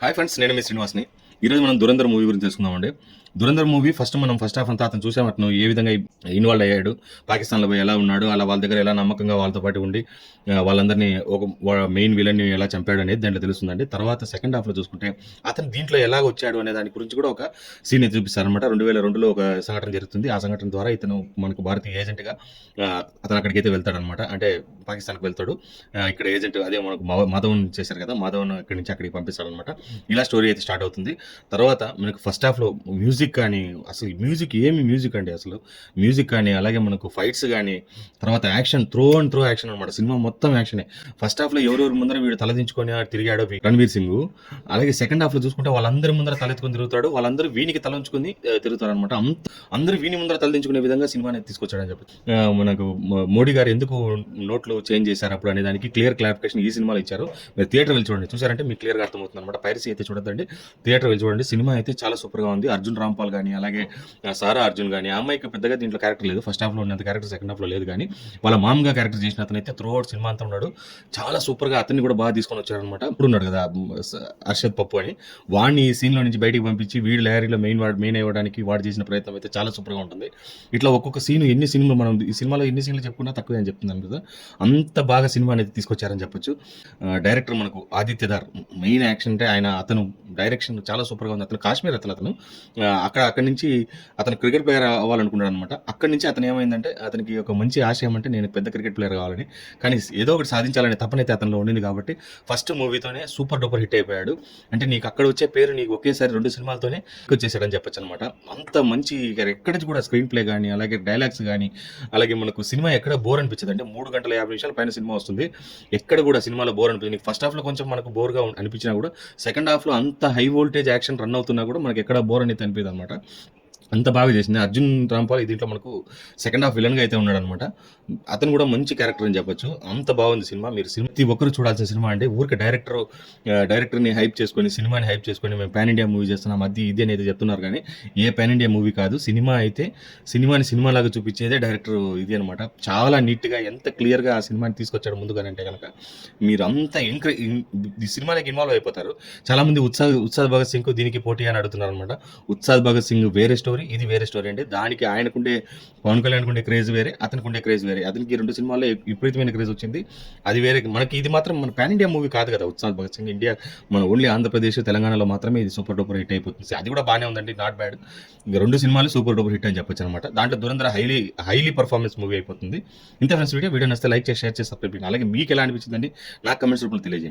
Hi friends, నేను మీ శ్రీనివాస్ని. ఈరోజు మనం దురంధర్ మూవీ గురించి తెలుసుకుందామండి. దురంధర్ మూవీ ఫస్ట్ మనం ఫస్ట్ హాఫ్ అంతా అతను చూసాం, అతను ఏ విధంగా ఇన్వాల్వ్ అయ్యాడు, పాకిస్తాన్లో పోయి ఎలా ఉన్నాడు, అలా వాళ్ళ దగ్గర ఎలా నమ్మకంగా వాళ్ళతో పాటు ఉండి వాళ్ళందరినీ ఒక మెయిన్ విలన్ని ఎలా చంపాడు అనేది దాంట్లో తెలుస్తుందండి. తర్వాత సెకండ్ హాఫ్లో చూసుకుంటే అతను దీంట్లో ఎలా వచ్చాడు అనే దాని గురించి కూడా ఒక సీన్ అయితే చూపిస్తారనమాట. 2002లో ఒక సంఘటన జరుగుతుంది. ఆ సంఘటన ద్వారా ఇతను మనకు భారతీయ ఏజెంట్గా అతను అక్కడికైతే వెళ్తాడనమాట. అంటే పాకిస్తాన్కి వెళ్తాడు. ఇక్కడ ఏజెంట్ అదే మనకు మాధవన్ చేశారు కదా, మాధవన్ ఇక్కడి నుంచి అక్కడికి పంపిస్తాడనమాట. ఇలా స్టోరీ అయితే స్టార్ట్ అవుతుంది. తర్వాత మనకు ఫస్ట్ హాఫ్లో మ్యూజిక్ కానీ, అసలు మ్యూజిక్ అండి, అసలు మ్యూజిక్ కానీ, అలాగే మనకు ఫైట్స్ కానీ, తర్వాత action throw and throw action అనమాట. సినిమా మొత్తం యాక్షనే. ఫస్ట్ హాఫ్లో ఎవరెవరి ముందర వీడు తలదించుకొని తిరిగాడో రణవీర్ సింగ్, అలాగే సెకండ్ హాఫ్లో చూసుకుంటే వాళ్ళందరి ముందర తలెత్తుకొని తిరుగుతాడు, వాళ్ళందరూ వీనికి తలంచుకొని తిరుగుతారు అనమాట. అందరూ వీని ముందర తలదించుకునే విధంగా సినిమాని తీసుకొచ్చాడని చెప్పి మనకు మోడీ గారు ఎందుకు నోట్లు చేంజ్ చేశారు అప్పుడు అనే దానికి క్లియర్ క్లారిఫికేషన్ ఈ సినిమాలో ఇచ్చారు. మీరు థియేటర్ వెళ్ళి చూడండి. చూసారంటే మీకు క్లియర్గా అర్థమవుతుంది అనమాట. పైరసీ అయితే చూడొద్దండి, థియేటర్ వెళ్ళి చూడండి. సినిమా అయితే చాలా సూపర్గా ఉంది. అర్జున్ రాంపాల్ కానీ, అలాగే సారా అర్జున్ కానీ, ఆ అమ్మాయికి పెద్దగా దీంట్లో క్యారెక్టర్ లేదు. ఫస్ట్ హాఫ్లో ఉన్నంత క్యారెక్టర్ సెకండ్ హాఫ్లో లేదు, కానీ వాళ్ళ మామూలుగా క్యారెక్టర్ చేసిన అతను అయితే త్రూ అవుట్ సినిమా అంతా ఉన్నాడు. చాలా సూపర్గా అతన్ని కూడా బాగా తీసుకొని వచ్చారనమాట. ఇప్పుడు ఉన్నాడు కదా అర్షద్ పప్పు అని, వాడిని ఈ సీన్లో నుంచి బయటికి పంపించి వీడి లహరిలో మెయిన్ అవ్వడానికి వాడు చేసిన ప్రయత్నం అయితే చాలా సూపర్గా ఉంటుంది. ఇట్లా ఒక్కొక్క సీన్ ఎన్ని సీన్లు మనం ఈ సినిమాలో ఎన్ని సీన్లు చెప్పుకున్నా తక్కువే అని చెప్తున్నాను కదా, అంత బాగా సినిమా అనేది తీసుకొచ్చారని చెప్పొచ్చు. డైరెక్టర్ మనకు ఆదిత్యదార్, మెయిన్ యాక్షన్ అంటే అతను డైరెక్షన్ చాలా సూపర్గా ఉంది. అతను కాశ్మీర్ అతను అక్కడి నుంచి అతను క్రికెట్ ప్లేయర్ అవ్వాలనుకున్నాడు అనమాట. అక్కడి నుంచి అతను ఏమైందంటే అతనికి ఒక మంచి ఆశయం అంటే నేను పెద్ద క్రికెట్ ప్లేయర్ కావాలని, కానీ ఏదో ఒకటి సాధించాలనే తపనైతే అతనిలో ఉండింది కాబట్టి ఫస్ట్ మూవీతోనే సూపర్ డూపర్ హిట్ అయిపోయాడు. అంటే నీకు అక్కడ వచ్చే పేరు నీకు ఒకేసారి 2 సినిమాలతోనే వచ్చేసాడని చెప్పొచ్చు అనమాట. అంత మంచి ఎక్కడి నుంచి కూడా స్క్రీన్ ప్లే కానీ, అలాగే డైలాగ్స్ కానీ, అలాగే మనకు సినిమా ఎక్కడ బోర్ అనిపించదు. అంటే 3 గంటల 50 నిమిషాల పైన సినిమా వస్తుంది, ఎక్కడ కూడా సినిమాలో బోర్ అనిపించింది. నీకు ఫస్ట్ హాఫ్లో కొంచెం మనకు బోర్గా అనిపించినా కూడా సెకండ్ హాఫ్లో అంత హై వోల్టేజ్ యాక్షన్ రన్ అవుతున్నా కూడా మనకి ఎక్కడ బోర్ అనేది అనిపించదు అనమాట. అంత బాగా చేసింది. అర్జున్ రాంపాల్ దీంట్లో మనకు సెకండ్ హాఫ్ విలన్గా అయితే ఉన్నాడు అనమాట. అతను కూడా మంచి క్యారెక్టర్ అని చెప్పొచ్చు. అంత బాగుంది సినిమా. మీరు ప్రతి ఒక్కరు చూడాల్సిన సినిమా. అంటే ఊరికి డైరెక్టర్ని హైప్ చేసుకొని, సినిమాని హైప్ చేసుకొని మేము పాన్ ఇండియా మూవీ చేస్తున్నాం అది ఇది అనేది చెప్తున్నారు, కానీ ఏ పాన్ ఇండియా మూవీ కాదు. సినిమా అయితే సినిమాని సినిమాలాగా చూపించేదే డైరెక్టర్ ఇది అనమాట. చాలా నీట్గా ఎంత క్లియర్గా ఆ సినిమాని తీసుకొచ్చాడు ముందుగానే అంటే కనుక మీరు అంతా ఈ సినిమాలోకి ఇన్వాల్వ్ అయిపోతారు. చాలామంది ఉత్సాద్ భగత్ సింగ్ దీనికి పోటీ అని అడుగుతున్నారు అనమాట. ఉత్సాద్ భగత్ సింగ్ వేరే స్టోరీ, ఇది వేరే స్టోరీ అండి. దానికి ఆయనకుండే పవన్ కళ్యాణ్ కుండే క్రేజ్ వేరే, అతనికి ఉండే క్రేజ్ వేరే. అతనికి 2 సినిమాల్లో విపరీతమైన క్రేజ్ వచ్చింది, అది వేరే. మనకి ఇది మాత్రం మన పాన్ ఇండియా మూవీ కాదు కదా ఉత్సాద్ భగత్ సింగ్. ఇండియా మన ఓన్లీ ఆంధ్రప్రదేశ్ తెలంగాణలో మాత్రమే ఇది సూపర్ డూపర్ హిట్ అయిపోతుంది. అది కూడా బాగానే ఉందండి, నాట్ బ్యాడ్. ఇంకా 2 సినిమాలు సూపర్ డూపర్ హిట్ అని చెప్పొచ్చు అనమాట. దాంట్లో దురంధర్ హైలీ పర్ఫార్మెన్స్ మూవీ అయిపోతుంది. ఇంత ఫ్రెండ్స్, వీడియో నచ్చితే లైక్ చేసి, షేర్ చేసి, సబ్స్క్రైబ్ చేయండి. అలాగే మీకు ఎలా అనిపించిందండి నాకు కమెంట్స్ రూపంలో తెలియజేయండి.